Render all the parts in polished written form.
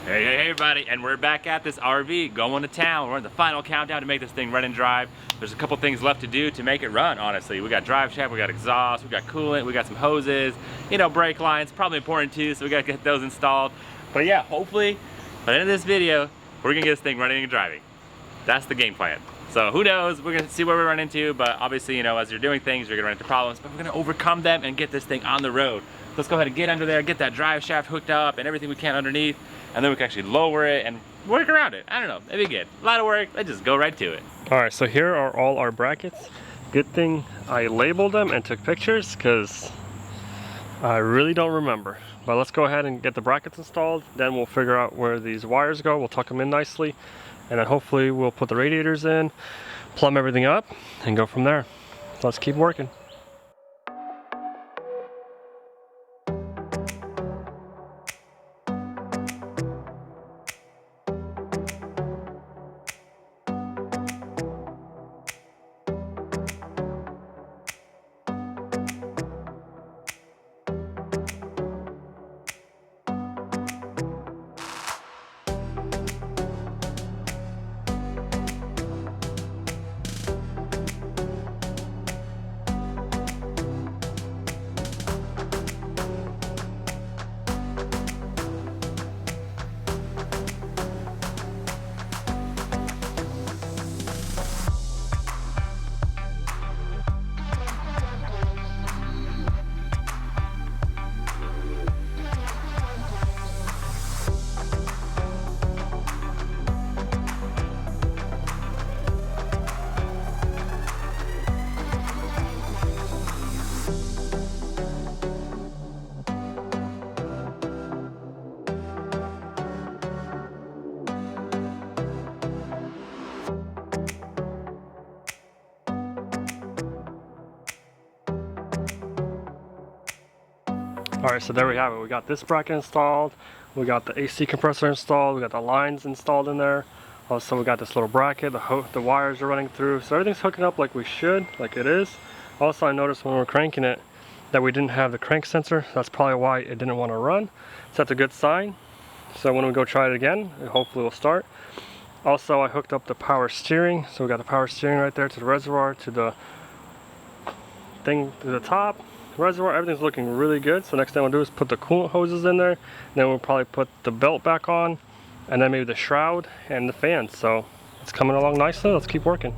Hey everybody, and we're back at this RV going to town. We're in the final countdown to make this thing run and drive. There's a couple things left to do to make it run, honestly. We got drive shaft, we got exhaust, we got coolant, we got some hoses, you know, brake lines, probably important too, so we gotta get those installed. But yeah, hopefully, by the end of this video, we're gonna get this thing running and driving. That's the game plan. So who knows, we're gonna see where we run into, but obviously, you know, as you're doing things, you're gonna run into problems, but we're gonna overcome them and get this thing on the road. Let's go ahead and get under there, get that drive shaft hooked up and everything we can underneath, and then we can actually lower it and work around it. I don't know, it'd be good. A lot of work, let's just go right to it. All right, so here are all our brackets. Good thing I labeled them and took pictures because I really don't remember. But let's go ahead and get the brackets installed. Then we'll figure out where these wires go. We'll tuck them in nicely. And then hopefully we'll put the radiators in, plumb everything up, and go from there. So let's keep working. Alright, so there we have it. We got this bracket installed, we got the AC compressor installed, we got the lines installed in there. Also we got this little bracket, the wires are running through, so everything's hooking up like we should, like it is. Also I noticed when we were cranking it that we didn't have the crank sensor. That's probably why it didn't want to run. So that's a good sign. So when we go try it again, it hopefully will start. Also I hooked up the power steering, so we got the power steering right there to the reservoir, to the thing to the top. Reservoir, everything's looking really good. So next thing we'll do is put the coolant hoses in there, and then we'll probably put the belt back on, and then maybe the shroud and the fans. So it's coming along nicely. Let's keep working.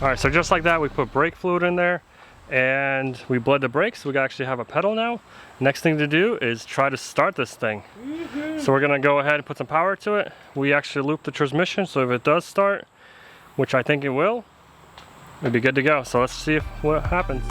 Alright, so just like that, we put brake fluid in there and we bled the brakes. We actually have a pedal now. Next thing to do is try to start this thing. So we're gonna go ahead and put some power to it. We actually looped the transmission, so if it does start, which I think it will, it'll be good to go. So let's see what happens.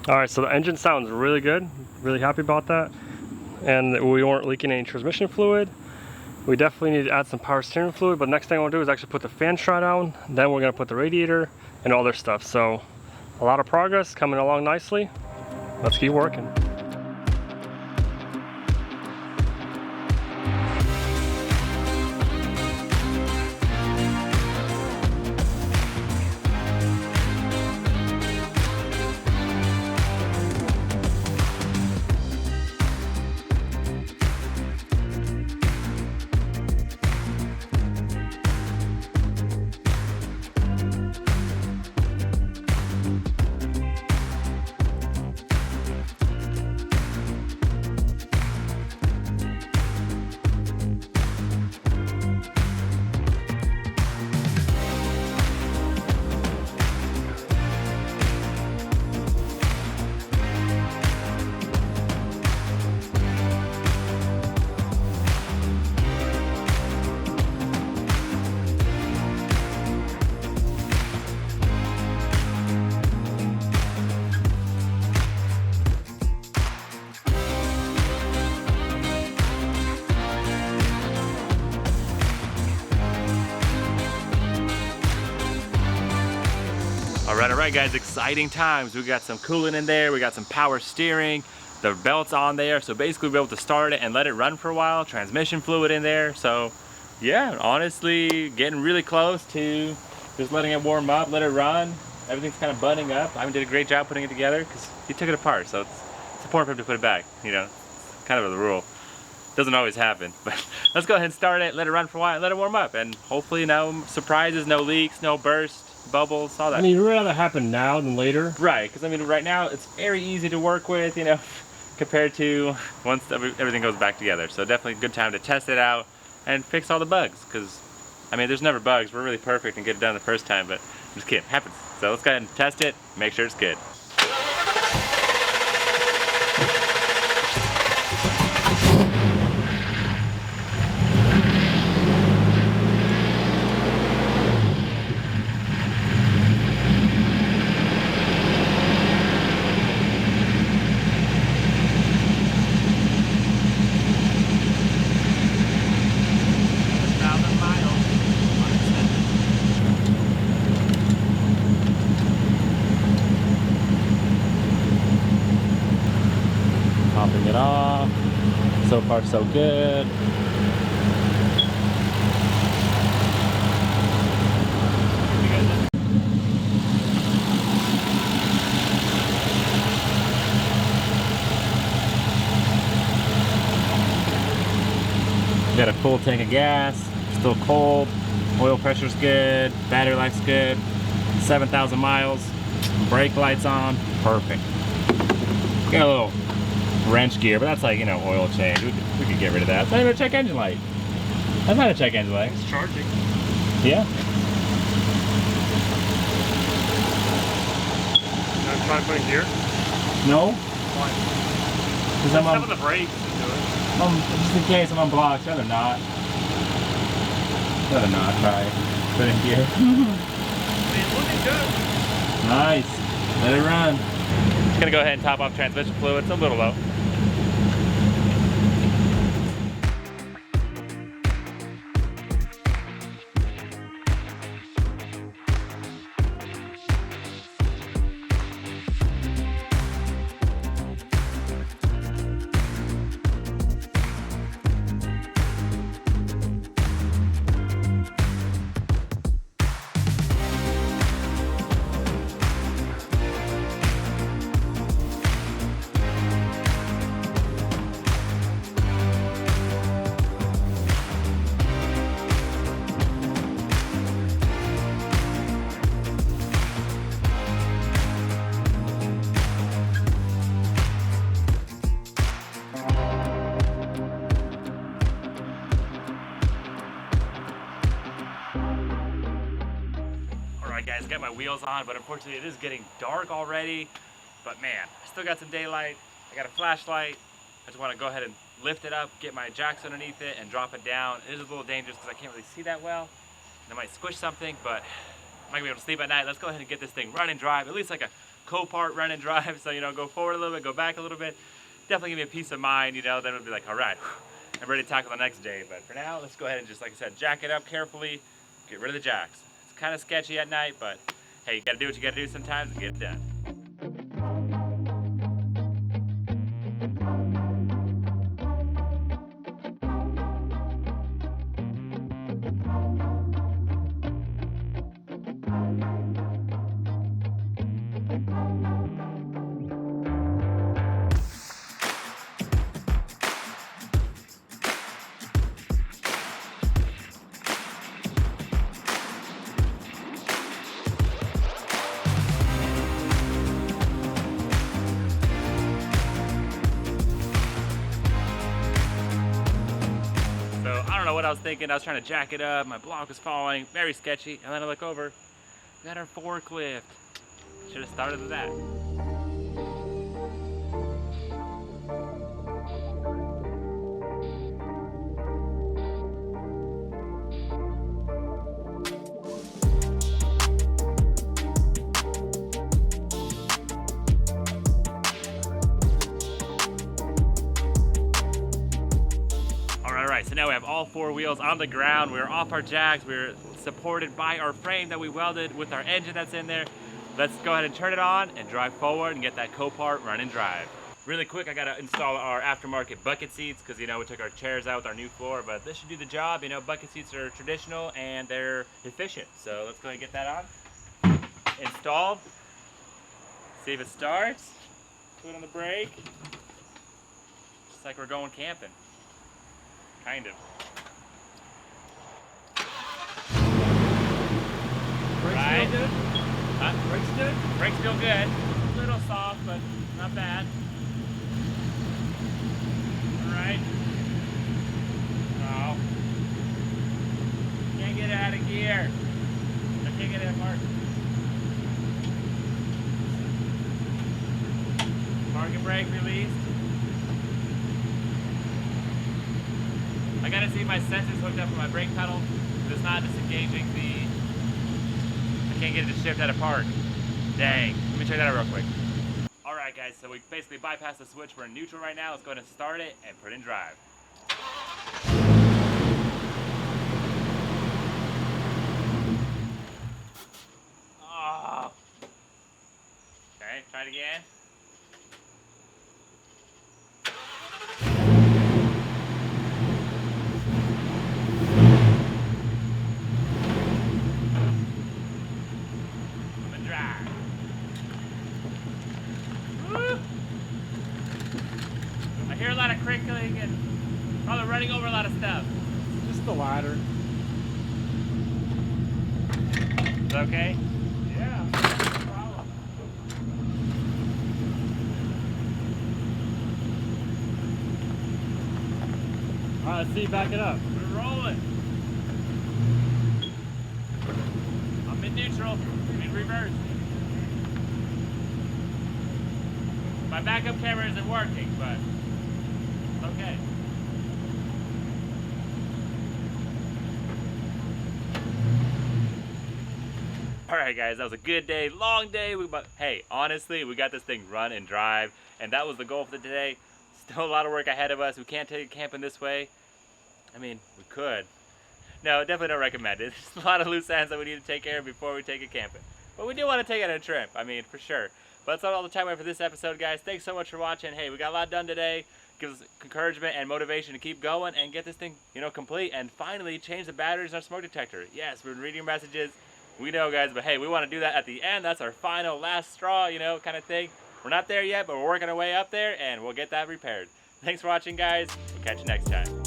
All right, so the engine sounds really good. Really happy about that. And we weren't leaking any transmission fluid. We definitely need to add some power steering fluid, but next thing I want to do is actually put the fan shroud down. Then we're going to put the radiator and all their stuff. So a lot of progress coming along nicely. Let's keep working. All right, guys, exciting times. We got some coolant in there, we got some power steering, the belt's on there, so basically we'll be able to start it and let it run for a while, transmission fluid in there, so yeah, honestly, getting really close to just letting it warm up, let it run. Everything's kind of buttoning up. I did a great job putting it together because he took it apart, so it's important for him to put it back, you know, it's kind of the rule. Doesn't always happen, but let's go ahead and start it, let it run for a while, let it warm up, and hopefully no surprises, no leaks, no bursts, bubbles, all that. I mean, you'd rather happen now than later. Right, because I mean, right now it's very easy to work with, you know, compared to once everything goes back together. So definitely a good time to test it out and fix all the bugs, because I mean, there's never bugs. We're really perfect and get it done the first time, but I'm just kidding, it happens. So let's go ahead and test it, make sure it's good. Popping it off. So far, so good. Got a full tank of gas, still cold, oil pressure's good, battery life's good, 7,000 miles, brake lights on, perfect. Got a little wrench gear, but that's like, you know, oil change. We could get rid of that. It's not even a check engine light. That's not a check engine light. It's charging. Yeah. I'm trying to put in gear. No? Why? Because I'm Some of the brakes to do it. just in case I'm unblocked. Rather not. Rather not try. Put in gear. It's looking good. Nice. Let it run. Just gonna go ahead and top off transmission fluid. It's a little low. Guys, got my wheels on, but unfortunately it is getting dark already. But man, I still got some daylight. I got a flashlight. I just want to go ahead and lift it up, get my jacks underneath it, and drop it down. It is a little dangerous because I can't really see that well. And I might squish something, but I'm not gonna be able to sleep at night. Let's go ahead and get this thing running, drive, at least like a co-part run and drive. So, you know, go forward a little bit, go back a little bit. Definitely give me a peace of mind, you know, then it'll be like, all right, I'm ready to tackle the next day. But for now, let's go ahead and just, like I said, jack it up carefully, get rid of the jacks. It's kind of sketchy at night, but hey, you gotta do what you gotta do sometimes and get it done. I don't know what I was thinking. I was trying to jack it up. My block was falling. Very sketchy. And then I look over. We got our forklift. Should have started with that. Alright, so now we have all four wheels on the ground. We're off our jacks. We're supported by our frame that we welded with our engine that's in there. Let's go ahead and turn it on and drive forward and get that Copart run and drive. Really quick, I gotta install our aftermarket bucket seats because, you know, we took our chairs out with our new floor, but this should do the job. You know, bucket seats are traditional and they're efficient. So let's go ahead and get that on. Installed. See if it starts. Put on the brake. Just like we're going camping. Kind of. Brakes Right? feel good? Huh? Brakes good? Brakes feel good. A little soft, but not bad. Alright. Oh. Can't get it out of gear. I can't get it apart. Parking brake released. I gotta see if my sensors hooked up with my brake pedal. If it's not disengaging the... I can't get it to shift out of park. Dang. Let me check that out real quick. Alright guys, so we basically bypassed the switch. We're in neutral right now. Let's go ahead and start it and put it in drive. Oh. Okay, try it again. I hear a lot of crinkling and probably running over a lot of stuff. Just the ladder. Is that okay? Yeah, no problem. Alright, let's see you back it up. We're rolling. I'm in neutral. In reverse. My backup camera isn't working, but it's okay. Alright guys, that was a good day, long day, but hey, honestly, we got this thing run and drive, and that was the goal for today. Still a lot of work ahead of us. We can't take it camping this way. I mean, we could. No, definitely don't recommend it. There's a lot of loose ends that we need to take care of before we take it camping. But we do want to take it on a trip, I mean, for sure. But that's all the time we have for this episode, guys. Thanks so much for watching. Hey, we got a lot done today. Gives us encouragement and motivation to keep going and get this thing, you know, complete. And finally, change the batteries in our smoke detector. Yes, we're reading your messages. We know, guys, but hey, we want to do that at the end. That's our final, last straw, you know, kind of thing. We're not there yet, but we're working our way up there, and we'll get that repaired. Thanks for watching, guys. We'll catch you next time.